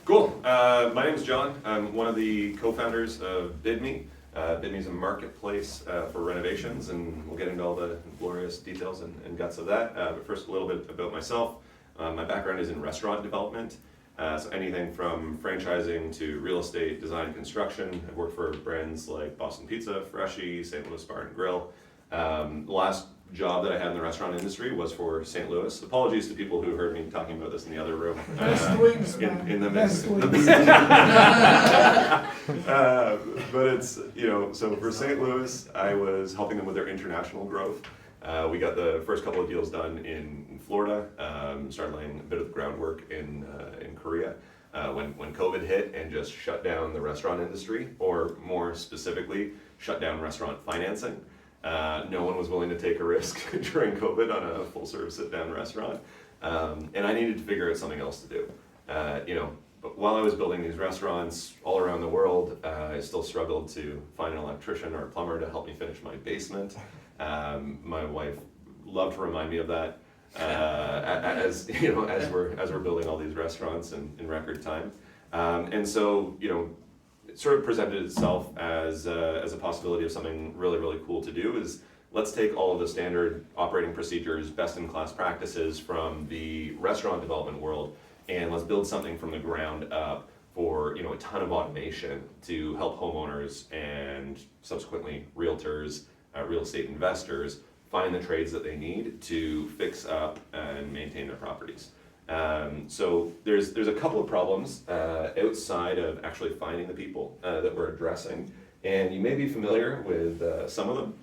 Cool. My name is John. I'm one of the co-founders of Bidmii. Bidmii is a marketplace for renovations, and we'll get into all the glorious details and guts of that. But first, a little bit about myself. My background is in restaurant development, so anything from franchising to real estate, design, and construction. I've worked for brands like Boston Pizza, Freshie, St. Louis Bar and Grill. The last job that I had in the restaurant industry was for St. Louis. Apologies to people who heard me talking about this in the other room. Best wings, man. In the Best mix. wings. But it's, so for St. Louis, I was helping them with their international growth. We got the first couple of deals done in Florida, started laying a bit of the groundwork in Korea. When COVID hit and just shut down the restaurant industry, or more specifically, shut down restaurant financing. No one was willing to take a risk during COVID on a full-service sit-down restaurant, and I needed to figure out something else to do. But while I was building these restaurants all around the world, I still struggled to find an electrician or a plumber to help me finish my basement. My wife loved to remind me of that as we're building all these restaurants in record time, and so it sort of presented itself as a possibility of something really, really cool to do. Is let's take all of the standard operating procedures, best-in-class practices from the restaurant development world, and let's build something from the ground up for a ton of automation to help homeowners and subsequently realtors, real estate investors find the trades that they need to fix up and maintain their properties. So there's a couple of problems outside of actually finding the people that we're addressing, and you may be familiar with some of them.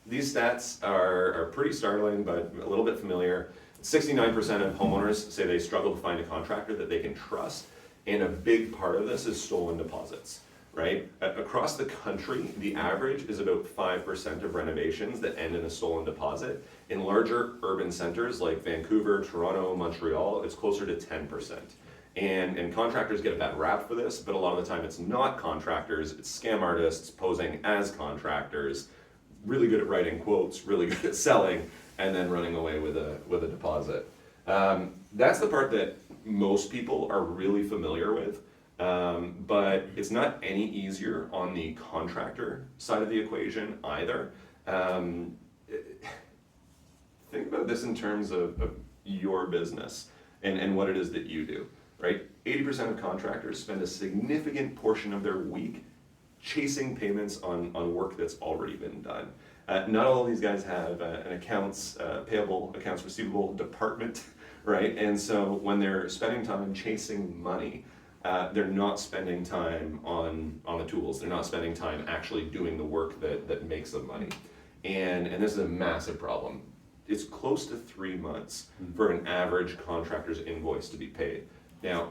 These stats are pretty startling, but a little bit familiar. 69% of homeowners say they struggle to find a contractor that they can trust, and a big part of this is stolen deposits, right? Across the country, the average is about 5% of renovations that end in a stolen deposit. In larger urban centers like Vancouver, Toronto, Montreal, it's closer to 10%. And contractors get a bad rap for this, but a lot of the time it's not contractors, it's scam artists posing as contractors, really good at writing quotes, really good at selling, and then running away with a deposit. That's the part that most people are really familiar with. But it's not any easier on the contractor side of the equation either. Think about this in terms of your business and what it is that you do, right? 80% of contractors spend a significant portion of their week chasing payments on work that's already been done. Not all of these guys have an accounts payable, accounts receivable department, right? And so when they're spending time chasing money, they're not spending time on the tools. They're not spending time actually doing the work that makes them money. And this is a massive problem. It's close to 3 months for an average contractor's invoice to be paid. Now,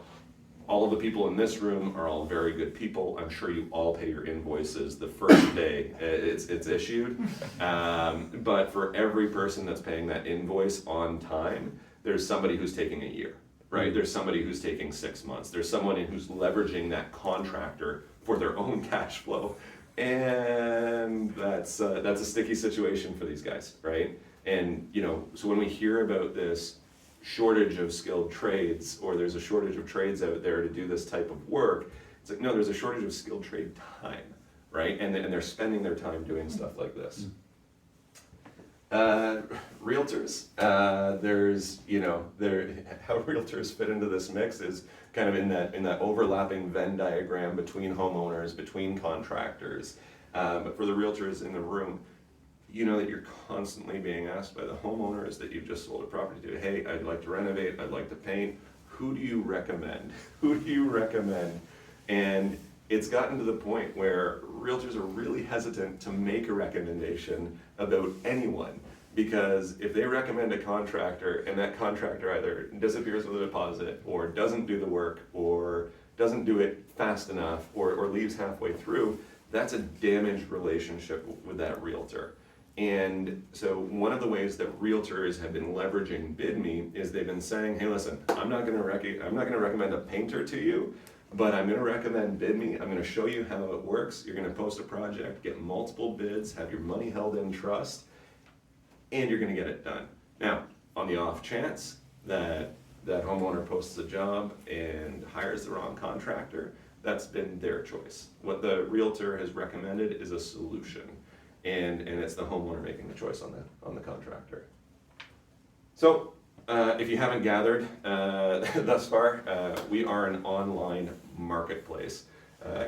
all of the people in this room are all very good people. I'm sure you all pay your invoices the first day it's issued. But for every person that's paying that invoice on time, there's somebody who's taking a year. Right? There's somebody who's taking 6 months. There's someone who's leveraging that contractor for their own cash flow. And that's a sticky situation for these guys, right? And, so when we hear about this shortage of skilled trades, or there's a shortage of trades out there to do this type of work, it's like, no, there's a shortage of skilled trade time, right? And they're spending their time doing stuff like this. Realtors, how realtors fit into this mix is kind of in that overlapping Venn diagram between homeowners, between contractors. But for the realtors in the room, that you're constantly being asked by the homeowners that you've just sold a property to, hey, I'd like to renovate, I'd like to paint. Who do you recommend? Who do you recommend? And it's gotten to the point where realtors are really hesitant to make a recommendation about anyone, because if they recommend a contractor and that contractor either disappears with a deposit or doesn't do the work or doesn't do it fast enough or leaves halfway through, that's a damaged relationship with that realtor. And so one of the ways that realtors have been leveraging Bidmii is they've been saying, hey, listen, I'm not going to recommend a painter to you, but I'm going to recommend Bidmii. I'm going to show you how it works. You're going to post a project, get multiple bids, have your money held in trust, and you're going to get it done. Now, on the off chance that that homeowner posts a job and hires the wrong contractor, that's been their choice. What the realtor has recommended is a solution, and it's the homeowner making the choice on the contractor. So, if you haven't gathered thus far, we are an online marketplace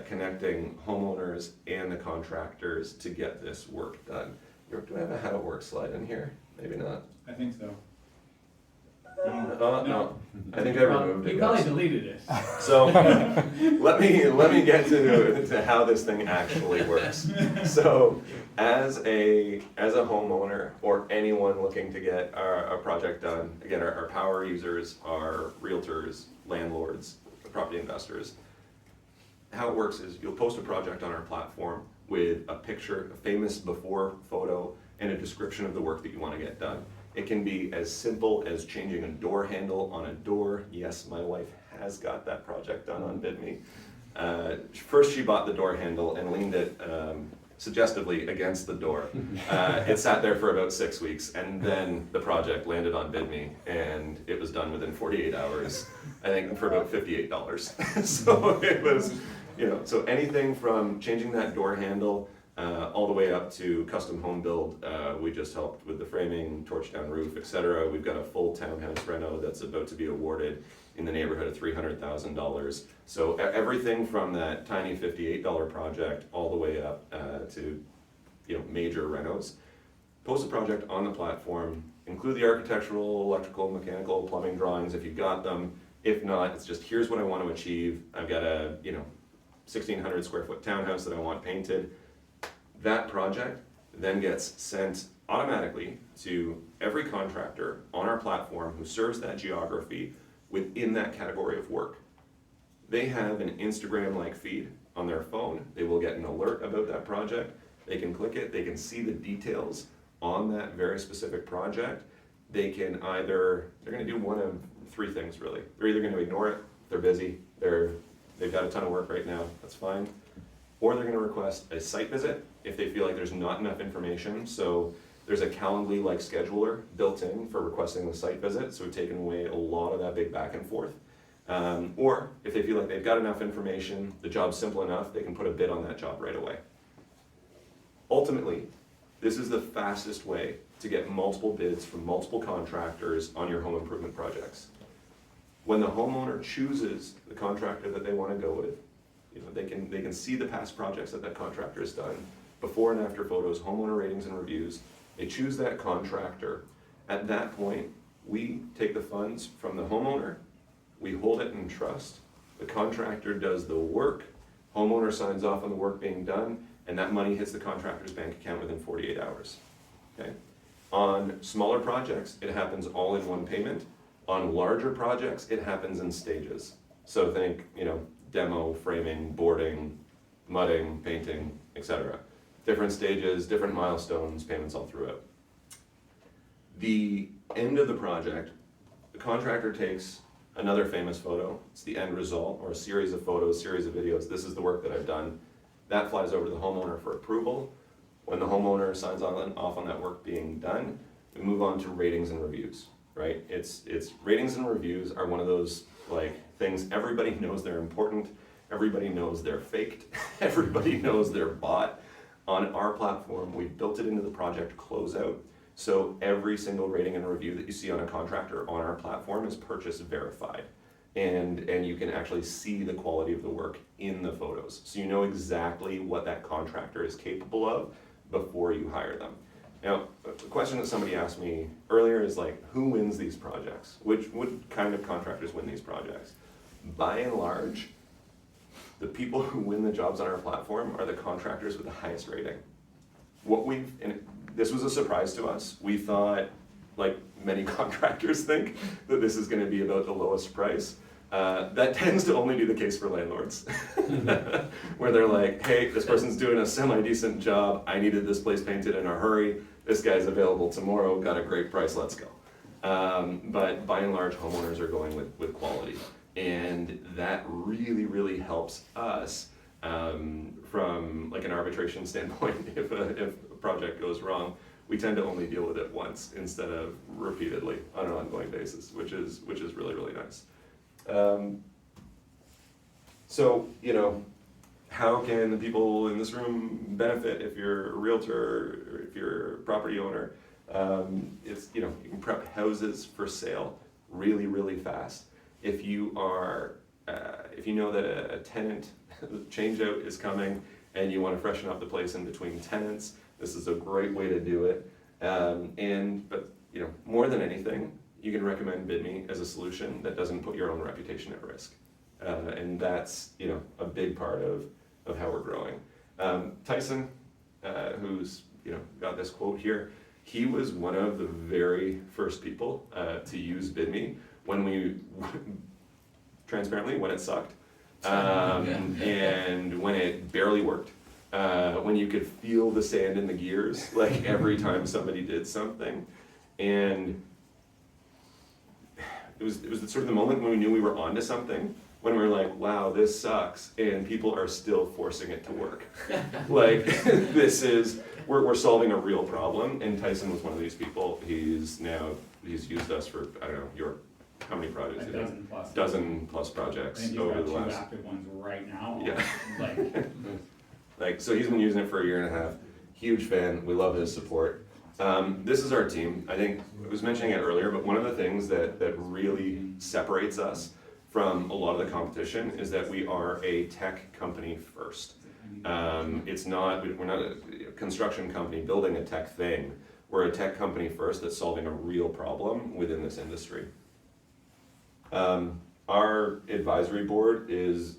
connecting homeowners and the contractors to get this work done. Do I have a how it works slide in here? Maybe not. I think so. No, I think I removed it. You probably guys. deleted it. So let me get to how this thing actually works. So as a homeowner or anyone looking to get a project done, again, our power users are realtors, landlords, property investors. How it works is you'll post a project on our platform with a picture, a famous before photo, and a description of the work that you want to get done. It can be as simple as changing a door handle on a door. Yes, my wife has got that project done on Bidmii. First she bought the door handle and leaned it suggestively against the door. It sat there for about 6 weeks, and then the project landed on Bidmii, and it was done within 48 hours, I think for about $58. So it was, so anything from changing that door handle all the way up to custom home build. We just helped with the framing, torch down roof, etc. We've got a full townhouse reno that's about to be awarded in the neighborhood of $300,000. So everything from that tiny $58 project all the way up to major renos. Post a project on the platform, include the architectural, electrical, mechanical, plumbing drawings if you've got them. If not, it's just here's what I want to achieve. I've got a 1,600 square foot townhouse that I want painted. That project then gets sent automatically to every contractor on our platform who serves that geography within that category of work. They have an Instagram-like feed on their phone. They will get an alert about that project. They can click it, they can see the details on that very specific project. They can they're gonna do one of three things really. They're either gonna ignore it, they're busy, they've got a ton of work right now, that's fine. Or they're gonna request a site visit if they feel like there's not enough information. So there's a Calendly-like scheduler built in for requesting the site visit, so we've taken away a lot of that big back and forth. Or if they feel like they've got enough information, the job's simple enough, they can put a bid on that job right away. Ultimately, this is the fastest way to get multiple bids from multiple contractors on your home improvement projects. When the homeowner chooses the contractor that they want to go with, they can see the past projects that contractor has done, before and after photos, homeowner ratings and reviews. They choose that contractor. At that point, we take the funds from the homeowner, we hold it in trust, the contractor does the work, homeowner signs off on the work being done, and that money hits the contractor's bank account within 48 hours. Okay? On smaller projects, it happens all in one payment. On larger projects, it happens in stages. So think, demo, framing, boarding, mudding, painting, etc. Different stages, different milestones, payments all throughout. The end of the project, the contractor takes another famous photo. It's the end result, or a series of photos, series of videos. This is the work that I've done. That flies over to the homeowner for approval. When the homeowner signs off on that work being done, we move on to ratings and reviews, right? It's ratings and reviews are one of those things everybody knows they're important, everybody knows they're faked, everybody knows they're bought. On our platform, we've built it into the project closeout, so every single rating and review that you see on a contractor on our platform is purchase verified. And you can actually see the quality of the work in the photos. So you know exactly what that contractor is capable of before you hire them. Now, a question that somebody asked me earlier is who wins these projects? What kind of contractors win these projects? By and large, the people who win the jobs on our platform are the contractors with the highest rating. And this was a surprise to us. We thought, like many contractors think, that this is going to be about the lowest price. That tends to only be the case for landlords, where they're like, hey, this person's doing a semi-decent job, I needed this place painted in a hurry, this guy's available tomorrow, got a great price, let's go. But by and large, homeowners are going with quality. And that really, really helps us from an arbitration standpoint if a project goes wrong. we tend to only deal with it once instead of repeatedly on an ongoing basis, which is really, really nice. So, you know, how can the people in this room benefit if you're a realtor or if you're a property owner? It's, you know, you can prep houses for sale really, really fast. If you are, if you know that a tenant change out is coming and you want to freshen up the place in between tenants, this is a great way to do it. But you know, more than anything, you can recommend Bidmii as a solution that doesn't put your own reputation at risk. And that's, you know, a big part of how we're growing. Tyson, who's, you know, got this quote here, he was one of the very first people to use Bidmii when we, transparently, when it sucked, and when it barely worked, when you could feel the sand in the gears, like every time somebody did something. And it was sort of the moment when we knew we were onto something, when we were like, wow, this sucks, and people are still forcing it to work. Like, this is, we're solving a real problem, and Tyson was one of these people. He's used us for, I don't know, how many projects? A dozen plus. Dozen plus projects over the last. He's got 2 active ones right now. Yeah. Like, so he's been using it for a year and a half. Huge fan, we love his support. This is our team. I think I was mentioning it earlier, but one of the things that really separates us from a lot of the competition is that we are a tech company first. We're not a construction company building a tech thing. We're a tech company first that's solving a real problem within this industry. Our advisory board is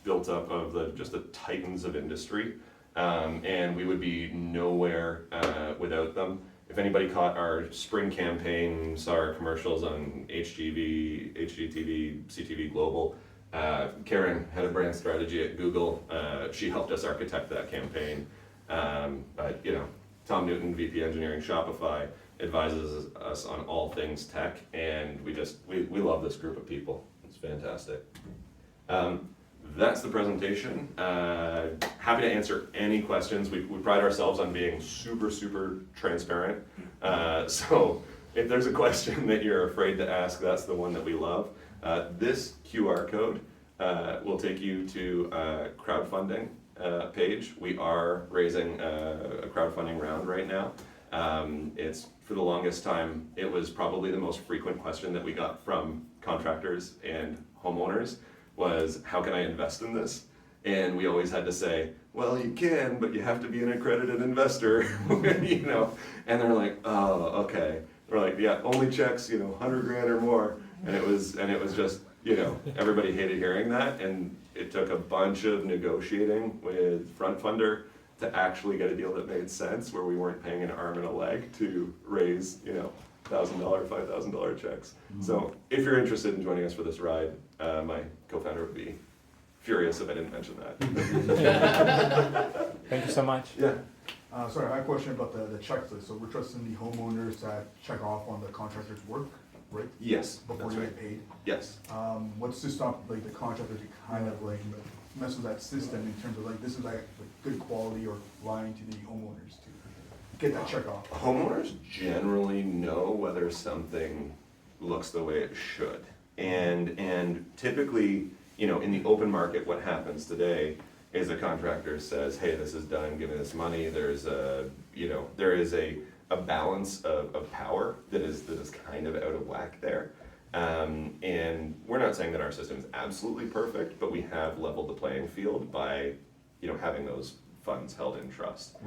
built up of just the titans of industry, and we would be nowhere without them. If anybody caught our spring campaign, saw our commercials on HGV, HGTV, CTV Global, Karen, head of brand strategy at Google, she helped us architect that campaign. But you know, Tom Newton, VP Engineering Shopify, advises us on all things tech, and we love this group of people. It's fantastic. That's the presentation. Happy to answer any questions. We pride ourselves on being super, super transparent. So if there's a question that you're afraid to ask, that's the one that we love. This QR code will take you to a crowdfunding page. We are raising a crowdfunding round right now. It's, for the longest time, it was probably the most frequent question that we got from contractors and homeowners was, how can I invest in this? And we always had to say, well, you can, but you have to be an accredited investor, you know? And they're like, oh, okay. We're like, yeah, only checks, you know, 100 grand or more. And it was just, you know, everybody hated hearing that. And it took a bunch of negotiating with Front Funder to actually get a deal that made sense, where we weren't paying an arm and a leg to raise, you know, $1,000, $5,000 checks. Mm-hmm. So if you're interested in joining us for this ride, my co-founder would be furious if I didn't mention that. Thank you so much. Yeah. Sorry, I have a question about the checklist. So we're trusting the homeowners that check off on the contractor's work, right? Yes, Before that's they right. get paid. Yes. What's to stop like the contractor to kind of like mess with that system in terms of like this is like good quality, or lying to the homeowners to get that check off? Homeowners generally know whether something looks the way it should. And typically, you know, in the open market, what happens today is a contractor says, hey, this is done, give me this money. There's a, you know, there is a balance of power that is kind of out of whack there. And we're not saying that our system is absolutely perfect, but we have leveled the playing field by, you know, having those funds held in trust. Right.